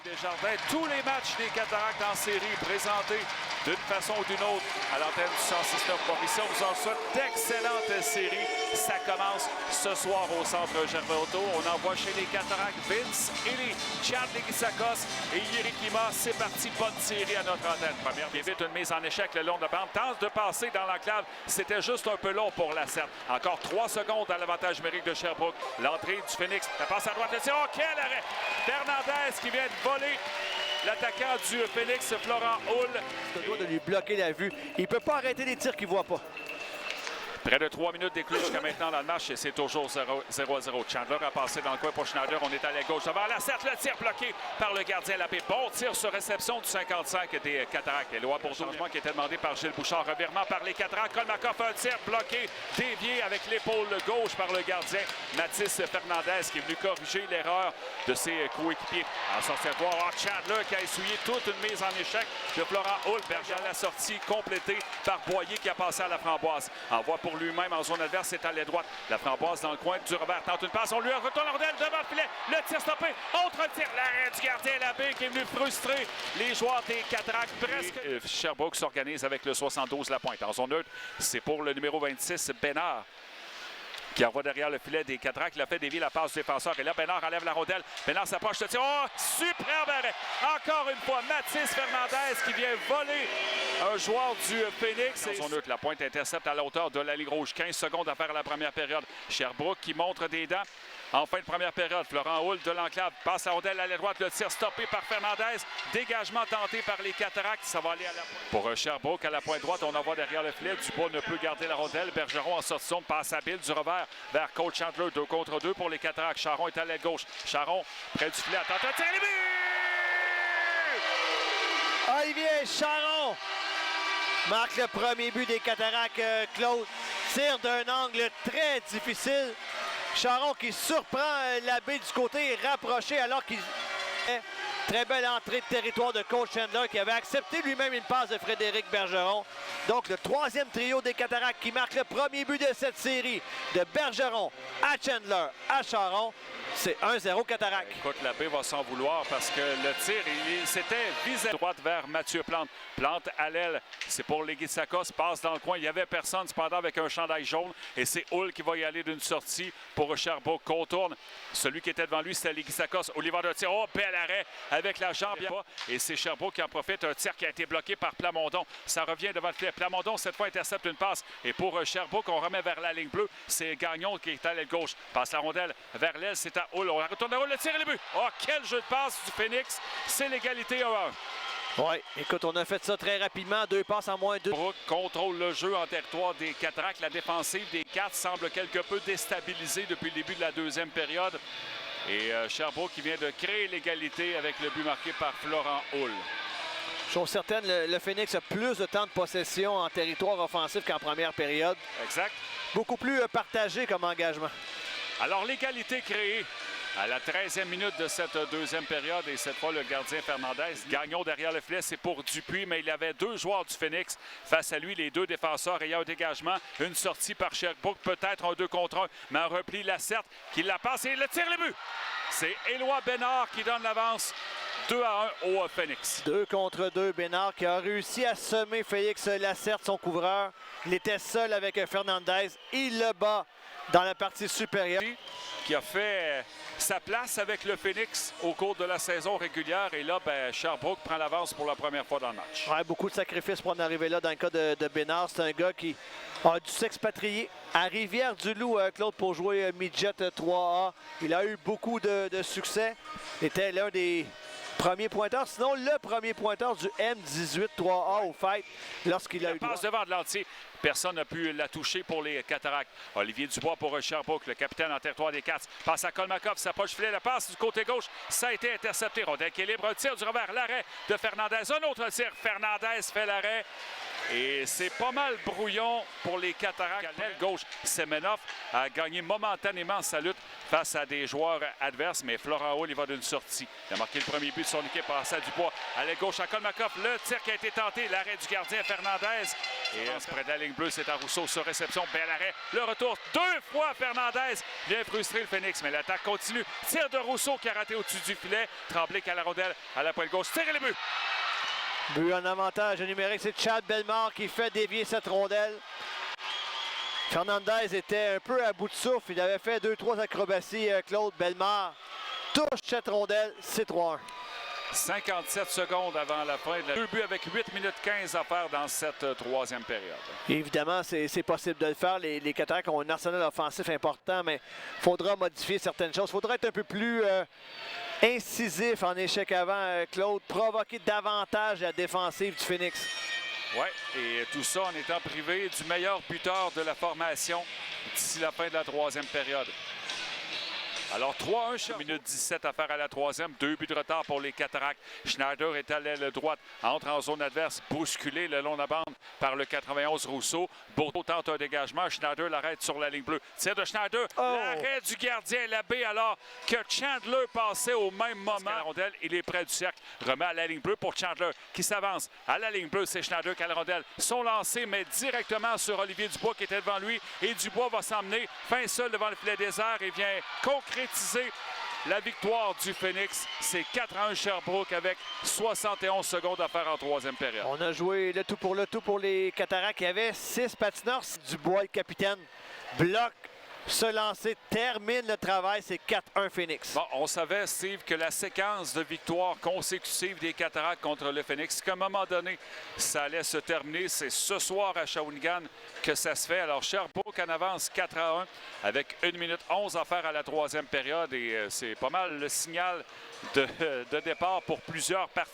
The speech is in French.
Desjardins, tous les matchs des Cataractes en série présentés d'une façon ou d'une autre à l'antenne du 106.9 Mauricie. On vous en souhaite d'excellentes séries. Ça commence ce soir au centre Gervais-Auto. On envoie chez les Cataractes Vince et Chad Leguisakos et Yeri Klima. C'est parti, bonne série à notre antenne. Première qui évite une mise en échec le long de la bande. Tente de passer dans l'enclave. C'était juste un peu long pour la CERT. Encore 3 secondes à l'avantage numérique de Sherbrooke. L'entrée du Phoenix. La passe à droite. Le tir. Oh, quel arrêt! Fernandez qui vient de voler. L'attaquant du Phoenix, Florent Hull. Il doit de lui bloquer la vue. Il ne peut pas arrêter les tirs qu'il ne voit pas. Près de 3 minutes d'écoulées jusqu'à maintenant dans le match et c'est toujours 0-0. Chandler a passé dans le coin pour Schneider. On est à la gauche devant la cercle. Le tir bloqué par le gardien Lappé. Bon tir sur réception du 55 des Cataractes. Et loi pour changement qui était demandé par Gilles Bouchard. Revirement par les Cataractes. Kolmakov, un tir bloqué, dévié avec l'épaule gauche par le gardien Mathis Fernandez qui est venu corriger l'erreur de ses coéquipiers. En sortie à droite, Chandler qui a essuyé toute une mise en échec de Florent Hull. Berger à la sortie complétée par Boyer qui a passé à la framboise. Envoie pour lui-même en zone adverse, c'est à l'aile droite. La framboise dans le coin du revers tente une passe. On lui retourne la rondelle devant le filet. Le tir stoppé. Autre tir. L'arrêt du gardien Labbé qui est venu frustrer les joueurs des Cataractes. Presque. Sherbrooke s'organise avec le 72 la pointe. En zone neutre, c'est pour le numéro 26, Bénard, qui envoie derrière le filet des Cataractes. Il a fait dévier la passe du défenseur. Et là, Bénard enlève la rondelle. Bénard s'approche de tir. Oh, superbe arrêt. Encore une fois, Mathis Fernandez qui vient voler un joueur du Phoenix. Et son neutre, la pointe intercepte à la hauteur de la ligne rouge. 15 secondes à faire à la première période. Sherbrooke qui montre des dents. En fin de première période, Florent Hull de l'enclave passe la rondelle à l'aile droite. Le tir stoppé par Fernandez. Dégagement tenté par les Cataractes. Ça va aller à la pointe. Pour Sherbrooke à la pointe droite, on envoie derrière le filet. Dubois ne peut garder la rondelle. Bergeron en sortie de zone passe habile du revers vers Cole Chandler. 2 contre 2 pour les Cataractes. Charon est à l'aile gauche. Charon près du filet. Attends, tir les buts! Olivier Charon marque le premier but des Cataractes. Claude tire d'un angle très difficile. Charon qui surprend Labbé du côté rapproché alors qu'il... Très belle entrée de territoire de coach Chandler qui avait accepté lui-même une passe de Frédéric Bergeron. Donc le 3e trio des Cataractes qui marque le premier but de cette série. De Bergeron à Chandler à Charon. C'est 1-0 Cataractes. Écoute, Labbé va s'en vouloir parce que le tir, il s'était visé à droite vers Mathieu Plante. Plante à l'aile, c'est pour Leguisakos, passe dans le coin. Il n'y avait personne cependant avec un chandail jaune. Et c'est Hull qui va y aller d'une sortie pour Sherbrooke. Contourne. Celui qui était devant lui, c'était Leguisakos. Olivier de tir. Oh, bel arrêt avec la jambe. Et c'est Sherbrooke qui en profite. Un tir qui a été bloqué par Plamondon. Ça revient devant le filet. Plamondon, cette fois, intercepte une passe. Et pour Sherbrooke, on remet vers la ligne bleue. C'est Gagnon qui est à l'aile gauche. Passe la rondelle vers l'aile. C'est à Hull. On retourne à Hull. Le tir et le but. Oh, quel jeu de passe du Phoenix. C'est l'égalité 1-1. Oui, écoute, on a fait ça très rapidement. 2 passes en moins 2. Brooke contrôle le jeu en territoire des Cataractes. La défensive des Cats semble quelque peu déstabilisée depuis le début de la 2e période. Et Sherbrooke qui vient de créer l'égalité avec le but marqué par Florent Hull. Chose certaine, le Phoenix a plus de temps de possession en territoire offensif qu'en première période. Exact. Beaucoup plus partagé comme engagement. Alors, l'égalité créée à la 13e minute de cette 2e période. Et cette fois, le gardien Fernandez. Gagnon derrière le filet, c'est pour Dupuis. Mais il y avait 2 joueurs du Phoenix face à lui. Les 2 défenseurs ayant un dégagement. Une sortie par Sherbrooke, peut-être un 2 contre 1. Mais un repli, Lacerte qui la passe et le tire le but. C'est Éloi Bénard qui donne l'avance. 2-1 au Phoenix. 2 contre 2. Bénard qui a réussi à semer Félix Lacerte, son couvreur. Il était seul avec Fernandez. Il le bat dans la partie supérieure. Qui a fait sa place avec le Phoenix au cours de la saison régulière. Et là, Sherbrooke prend l'avance pour la première fois dans le match. Ouais, beaucoup de sacrifices pour en arriver là dans le cas de Bénard. C'est un gars qui a dû s'expatrier à Rivière-du-Loup, Claude, pour jouer Midget 3A. Il a eu beaucoup de succès. Il était l'un des premiers pointeurs, sinon le premier pointeur du M18 3A au fait lorsqu'il a eu passe devant de l'entier. Personne n'a pu la toucher pour les Cataractes. Olivier Dubois pour Sherbrooke, le capitaine en territoire des Cats. Passe à Kolmakov, s'approche filet, la passe du côté gauche. Ça a été intercepté. Rondelle qui est libre, un tir du revers, l'arrêt de Fernandez. Un autre tir, Fernandez fait l'arrêt. Et c'est pas mal brouillon pour les Cataractes. À l'aile gauche, Semenov a gagné momentanément sa lutte face à des joueurs adverses, mais Florent Hull, il va d'une sortie. Il a marqué le premier but de son équipe par Assa Dubois. À l'aile gauche à Kolmakov, le tir qui a été tenté, l'arrêt du gardien Fernandez. Et près de la ligne bleue, c'est à Rousseau sur réception, bel arrêt. Le retour, 2 fois Fernandez vient frustrer le Phoenix, mais l'attaque continue. Tir de Rousseau qui a raté au-dessus du filet. Tremblay qui a la rondelle à la pointe gauche. Tire et le but! But en avantage numérique, c'est Chad Bellemare qui fait dévier cette rondelle. Fernandez était un peu à bout de souffle. Il avait fait 2-3 acrobaties, Claude. Bellemare touche cette rondelle, c'est 3-1. 57 secondes avant la fin de la 2 buts avec 8 minutes 15 à faire dans cette troisième période. Évidemment, c'est possible de le faire. Les Cataractes ont un arsenal offensif important, mais il faudra modifier certaines choses. Il faudra être un peu plus incisif en échec avant, Claude. Provoquer davantage la défensive du Phoenix. Oui, et tout ça en étant privé du meilleur buteur de la formation d'ici la fin de la troisième période. Alors 3-1, minute 17 à faire à la troisième. 2 buts de retard pour les Cataractes. Schneider est à l'aile droite, entre en zone adverse, bousculé le long de la bande par le 91 Rousseau. Bourdeau tente un dégagement. Schneider l'arrête sur la ligne bleue. Tir de Schneider. L'arrêt du gardien Labbé alors que Chandler passait au même moment. La rondelle, il est près du cercle. Remet à la ligne bleue pour Chandler qui s'avance. À la ligne bleue, c'est Schneider qui a la rondelle. Son lancé, mais directement sur Olivier Dubois qui était devant lui. Et Dubois va s'emmener fin seul devant le filet désert et vient concrétiser la victoire du Phoenix. C'est 4-1 Sherbrooke avec 71 secondes à faire en troisième période. On a joué le tout pour les Cataractes. Il y avait 6 patineurs. Dubois, le capitaine, bloque, se lancer, termine le travail. C'est 4-1 Phoenix. Bon, on savait, Steve, que la séquence de victoires consécutives des Cataractes contre le Phoenix, qu'à un moment donné, ça allait se terminer. C'est ce soir à Shawinigan que ça se fait. Alors, Sherbrooke en avance 4-1 avec 1 minute 11 à faire à la troisième période. Et c'est pas mal le signal de départ pour plusieurs parties.